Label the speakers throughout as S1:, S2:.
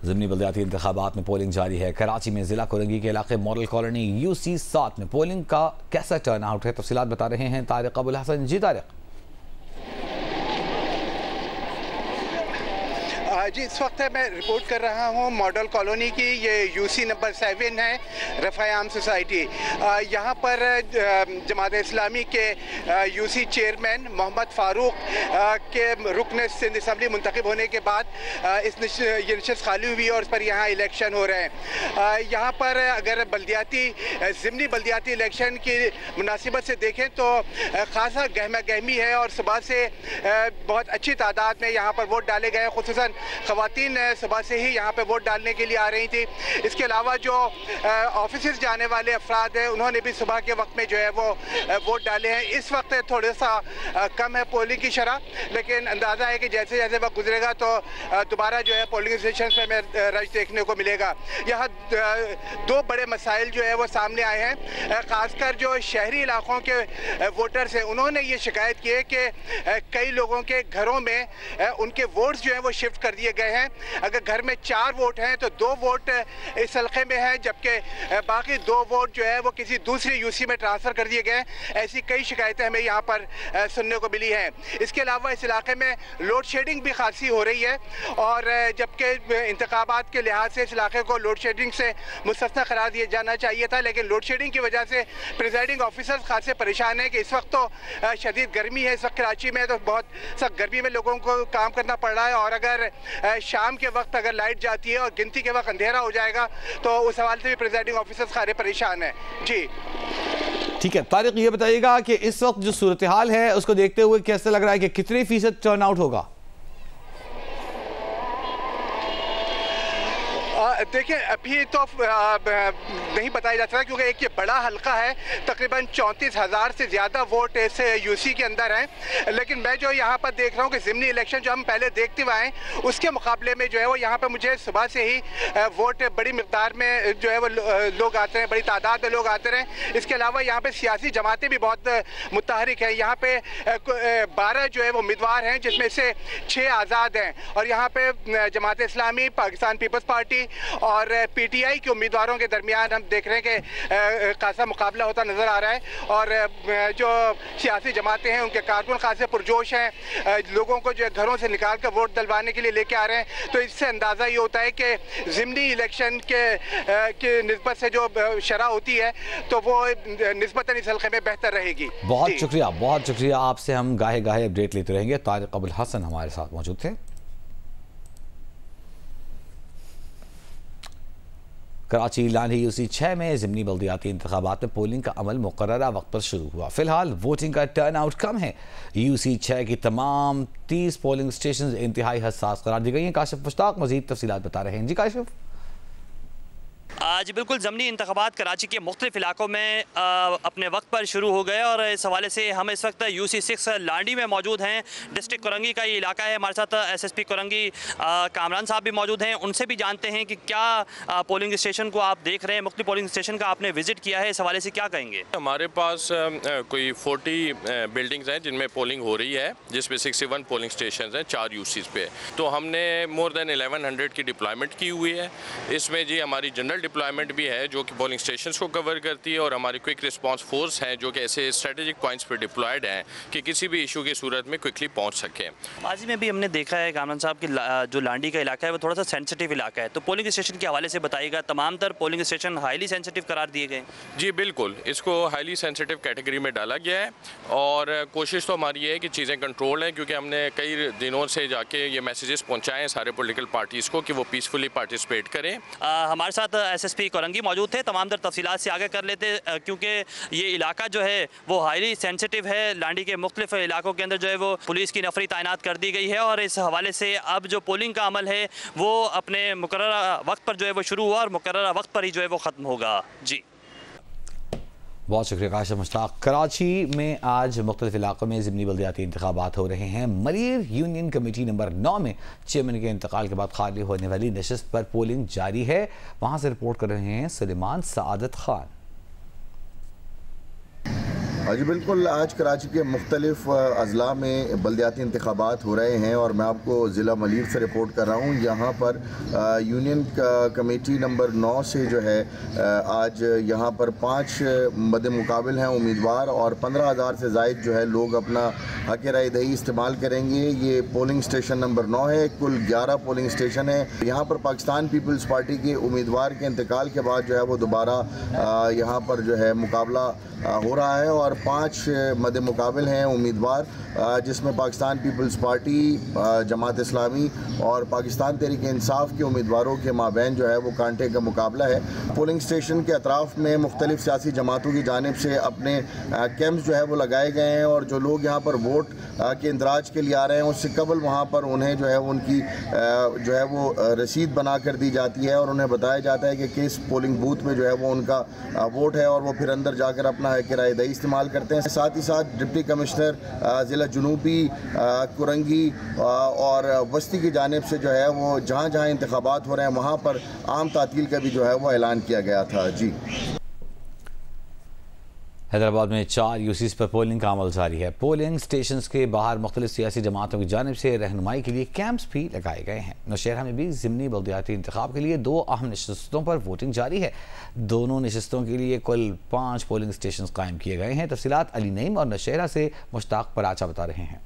S1: ज़िमनी बल्दियाती इंतखाबात में पोलिंग जारी है। कराची में जिला कोरंगी के इलाके मॉडल कॉलोनी UC7 में पोलिंग का कैसा टर्न आउट है, तफसीलात बता रहे हैं तारिक अबुल हसन। जी तारिक।
S2: जी, इस वक्त मैं रिपोर्ट कर रहा हूँ मॉडल कॉलोनी की। ये UC नंबर 7 है, रफ़ायाम सोसाइटी। यहाँ पर जमात इस्लामी के UC चेयरमैन मोहम्मद फ़ारूक के रुकन सिंध असम्बली मुंतखब होने के बाद ये नशस्त खाली हुई और इस पर यहाँ इलेक्शन हो रहे हैं। यहाँ पर अगर ज़िमनी बल्दियाती इलेक्शन की मुनासिबत से देखें तो खासा गहमा गहमी है और सुबह से बहुत अच्छी तादाद में यहाँ पर वोट डाले गए। खुसूसन ख़वातीन सुबह से ही यहाँ पे वोट डालने के लिए आ रही थी। इसके अलावा जो ऑफिस जाने वाले अफराद हैं उन्होंने भी सुबह के वक्त में जो है वो वोट डाले हैं। इस वक्त थोड़ा सा कम है पोलिंग की शरह, लेकिन अंदाज़ा है कि जैसे जैसे वक्त गुजरेगा तो दोबारा जो है पोलिंग स्टेशन पर हमें रश देखने को मिलेगा। यहाँ दो बड़े मसाइल जो है वो सामने आए हैं। ख़ासकर जो शहरी इलाकों के वोटर्स हैं उन्होंने ये शिकायत की है कि कई लोगों के घरों में उनके वोट्स जो हैं वो शिफ्ट कर दिए गए हैं। अगर घर में 4 वोट हैं तो 2 वोट इस हल्के में हैं, जबकि बाकी 2 वोट जो है वो किसी दूसरी UC में ट्रांसफ़र कर दिए गए हैं। ऐसी कई शिकायतें हमें यहाँ पर सुनने को मिली हैं। इसके अलावा इस इलाके में लोड शेडिंग भी खासी हो रही है और जबकि इंतखाबात के लिहाज से इस इलाके को लोड शेडिंग से मुस्तस्ना करार दिया जाना चाहिए था, लेकिन लोड शेडिंग की वजह से प्रिजाइडिंग ऑफिसर्स खासे परेशान हैं कि इस वक्त तो शदीद गर्मी है। इस वक्त कराची में तो बहुत सख्त गर्मी में लोगों को काम करना पड़ रहा है और अगर शाम के वक्त अगर लाइट जाती है और गिनती के वक्त अंधेरा हो जाएगा तो उस हवाले से भी प्रिजाइडिंग ऑफिसर्स खारे परेशान हैं। जी
S1: ठीक है तारिक, ये बताइएगा कि इस वक्त जो सूरत हाल है उसको देखते हुए कैसा लग रहा है कि कितने फीसद टर्न आउट होगा?
S2: देखिए, अभी तो नहीं बताया जा सकता क्योंकि एक ये बड़ा हल्का है, तकरीबन 34,000 से ज़्यादा वोट इस UC के अंदर हैं। लेकिन मैं जो यहाँ पर देख रहा हूँ कि ज़िमनी इलेक्शन जो हम पहले देखते हुए आए उसके मुकाबले में जो है वो यहाँ पर मुझे सुबह से ही वोट बड़ी मिकदार में जो है वो लोग आते हैं, बड़ी तादाद में लोग आते रहे। इसके अलावा यहाँ पर सियासी जमातें भी बहुत मुतहरिक हैं। यहाँ पे 12 जो है वो उम्मीदवार हैं जिसमें से 6 आज़ाद हैं और यहाँ पे जमात इस्लामी, पाकिस्तान पीपल्स पार्टी और PTI के उम्मीदवारों के दरमियान हम देख रहे हैं कि खासा मुकाबला होता नज़र आ रहा है और जो सियासी जमातें हैं उनके कारकुन खासे पुरजोश हैं, लोगों को जो घरों से निकाल कर वोट डलवाने के लिए लेके आ रहे हैं। तो इससे अंदाज़ा ये होता है कि ज़िमनी इलेक्शन के निस्बत से जो शरह होती है तो वो निस्बतन इस हल्के में बेहतर रहेगी।
S1: बहुत शुक्रिया आपसे, हम गाहे गाहे अपडेट लेते रहेंगे। तारिक अबुल हसन हमारे साथ मौजूद थे। कराची लानी UC6 में ज़िमनी बल्दियाती इंतखाबात में पोलिंग का अमल मुकर्ररा वक्त पर शुरू हुआ। फिलहाल वोटिंग का टर्न आउट कम है। UC6 की तमाम 30 पोलिंग स्टेशन इंतहाई हसास करार दी गई हैं। काशिफ मुश्ताक मजीद तफसीलात बता रहे हैं। जी काशिफ।
S3: आज बिल्कुल ज़मनी इंतखाबात कराची के मुख्तलिफ इलाकों में अपने वक्त पर शुरू हो गए और इस हवाले से हम इस वक्त UC6 लांडी में मौजूद हैं। डिस्ट्रिक्ट कोरंगी का ये इलाका है। हमारे साथ SSP कोरंगी कामरान साहब भी मौजूद हैं। उनसे भी जानते हैं कि क्या पोलिंग स्टेशन को आप देख रहे हैं, मुख्तलिफ पोलिंग स्टेशन का आपने विजिट किया है, इस हवाले से क्या कहेंगे?
S4: हमारे पास कोई 40 बिल्डिंग्स हैं जिनमें पोलिंग हो रही है, जिसमें 61 पोलिंग स्टेशन हैं 4 UCs पे। तो हमने मोर देन 1100 की डिप्लॉयमेंट की हुई है। इसमें जी हमारी जनरल डिप्लॉयमेंट भी है जो कि पोलिंग स्टेशंस को कवर करती है और हमारी क्विक रिस्पांस फोर्स है जो कि ऐसे स्ट्रेटेजिक पॉइंट्स पर डिप्लॉयड हैं कि किसी भी इशू की सूरत में क्विकली पहुंच सकें।
S3: माजी में भी हमने देखा है कामरान साहब की जो लांडी का इलाका है वो थोड़ा सा सेंसिटिव इलाका है, तो पोलिंग स्टेशन के हवाले से बताइएगा। तमाम तर पोलिंग स्टेशन हाईली सेंसिटिव करार दिए गए?
S4: जी बिल्कुल, इसको हाईली सेंसिटिव कैटेगरी में डाला गया है और कोशिश तो हमारी है कि चीज़ें कंट्रोल हैं, क्योंकि हमने कई दिनों से जाके ये मैसेजेस पहुँचाए हैं सारे पोलिटिकल पार्टीज़ को कि वो पीसफुली पार्टिसिपेट करें।
S3: हमारे साथ SSP कोरंगी मौजूद थे। तमाम तर तफसीलात से आगे कर लेते क्योंकि ये इलाका जो है वो हाईली सेंसिटिव है। लांडी के मुख्तलिफ इलाकों के अंदर जो है वो पुलिस की नफरी तैनात कर दी गई है और इस हवाले से अब जो पोलिंग का अमल है वो अपने मुकर्ररा वक्त पर जो है वो शुरू हुआ और मुकर्ररा वक्त पर ही जो है वो ख़त्म होगा। जी
S1: बहुत शुक्रिया काशिफ मुश्ताक। कराची में आज मुख्तलिफ इलाकों में ज़िमनी बल्दियाती इंतखाबात हो रहे हैं। मरीर यूनियन कमेटी नंबर 9 में चेयरमैन के इंतकाल के बाद खाली होने वाली नशस्त पर पोलिंग जारी है। वहाँ से रिपोर्ट कर रहे हैं सुलेमान सआदत खान।
S5: जी बिल्कुल, आज कराची के मुख्तलिफ अजला में बल्दियाती इंतखाबात हो रहे हैं और मैं आपको ज़िला मलीर से रिपोर्ट कर रहा हूँ। यहाँ पर यूनियन कमेटी नंबर 9 से जो है आज यहाँ पर 5 मद मुकाबिल हैं उम्मीदवार और 15,000 से ज़ायद जो है लोग अपना हक़ राय दही इस्तेमाल करेंगे। ये पोलिंग स्टेशन नंबर 9 है, कुल 11 पोलिंग स्टेशन है। यहाँ पर पाकिस्तान पीपल्स पार्टी के उम्मीदवार के इंतकाल के बाद जो है वो दोबारा यहाँ पर जो है मुकाबला हो रहा है और 5 मद मुकाबिल हैं उम्मीदवार, जिसमें पाकिस्तान पीपल्स पार्टी, जमात इस्लामी और पाकिस्तान तहरीक इंसाफ के उम्मीदवारों के माबैन जो है वो कांटे का मुकाबला है। पोलिंग स्टेशन के अतराफ़ में मुख्तलिफ सियासी जमातों की जानिब से अपने कैंप्स जो है वो लगाए गए हैं और जो लोग यहाँ पर वोट के इंदराज के लिए आ रहे हैं उससे कबल वहाँ पर उन्हें जो है उनकी जो है वो रसीद बना कर दी जाती है और उन्हें बताया जाता है कि किस पोलिंग बूथ में जो है वो उनका वोट है और वो फिर अंदर जाकर अपना किराए दही इस्तेमाल करते हैं। साथ ही साथ डिप्टी कमिश्नर ज़िला जनूबी, कुरंगी और वस्ती की जानिब से जो है वो जहाँ जहाँ इंतखाबात हो रहे हैं वहाँ पर आम तातील का भी जो है वो ऐलान किया गया था। जी,
S1: हैदराबाद में 4 यूसीज़ पर पोलिंग का अमल जारी है। पोलिंग स्टेशन के बाहर मुख्तलिफ सियासी जमातों की जानिब से रहनुमाई के लिए कैंप्स भी लगाए गए हैं। नौशहरा में भी ज़िमनी बल्दियाती इंतखाब के लिए 2 अहम नशस्तों पर वोटिंग जारी है। दोनों नशस्तों के लिए कुल 5 पोलिंग स्टेशन कायम किए गए हैं। तफसीलात अली नईम और नौशहरा से मुश्ताक पराचा बता रहे हैं।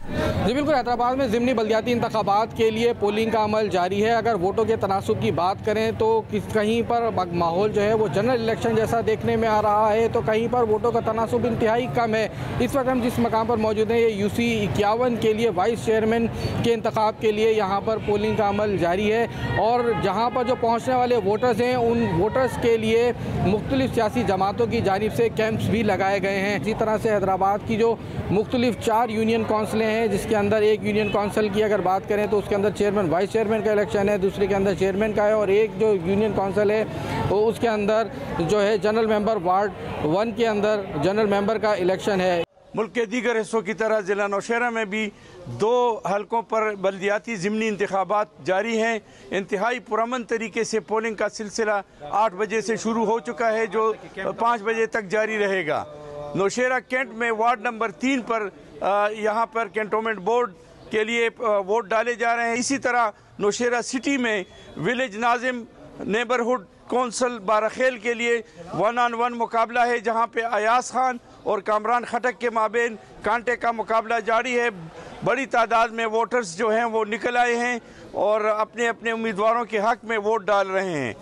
S6: जी बिल्कुल, हैदराबाद में ज़िमनी बल्दियाती इंतखाबात के लिए पोलिंग का अमल जारी है। अगर वोटों के तनासुब की बात करें तो कहीं पर माहौल जो है वो जनरल इलेक्शन जैसा देखने में आ रहा है, तो कहीं पर वोटों का तनासुब इंतहाई कम है। इस वक्त हम जिस मकाम पर मौजूद हैं ये यूसी 51 के लिए वाइस चेयरमैन के इंतखाब के लिए यहाँ पर पोलिंग का अमल जारी है और जहाँ पर जो पहुँचने वाले वोटर्स हैं उन वोटर्स के लिए मुख्तलिफ सियासी जमातों की जानिब से कैंप्स भी लगाए गए हैं। इसी तरह से हैदराबाद की जो मुख्तलिफ 4 यूनियन काउंसिलें हैं, जिसके अंदर एक यूनियन काउंसिल की अगर बात करें तो उसके अंदर चेयरमैन वाइस चेयरमैन का इलेक्शन है, दूसरे के अंदर चेयरमैन का है और एक जो यूनियन काउंसिल है तो उसके अंदर जो है जनरल मेंबर वार्ड 1 के अंदर जनरल मेंबर का इलेक्शन है।
S7: मुल्क के दीगर हिस्सों की तरह ज़िला नौशहरा में भी 2 हलकों पर बल्दियाती ज़िमनी इंतखाबात जारी हैं। इंतहाई पुरअमन तरीके से पोलिंग का सिलसिला 8 बजे से शुरू हो चुका है जो 5 बजे तक जारी रहेगा। नौशहरा कैंट में वार्ड नंबर 3 पर यहाँ पर कैंटोनमेंट बोर्ड के लिए वोट डाले जा रहे हैं। इसी तरह नौशहरा सिटी में विलेज नाजिम नेबरहुड कौंसल बाराखेल के लिए 1-on-1 मुकाबला है, जहाँ पे अयास खान और कामरान खटक के माबेन कांटे का मुकाबला जारी है। बड़ी तादाद में वोटर्स जो हैं वो निकल आए हैं और अपने अपने उम्मीदवारों के हक़ में वोट डाल रहे हैं।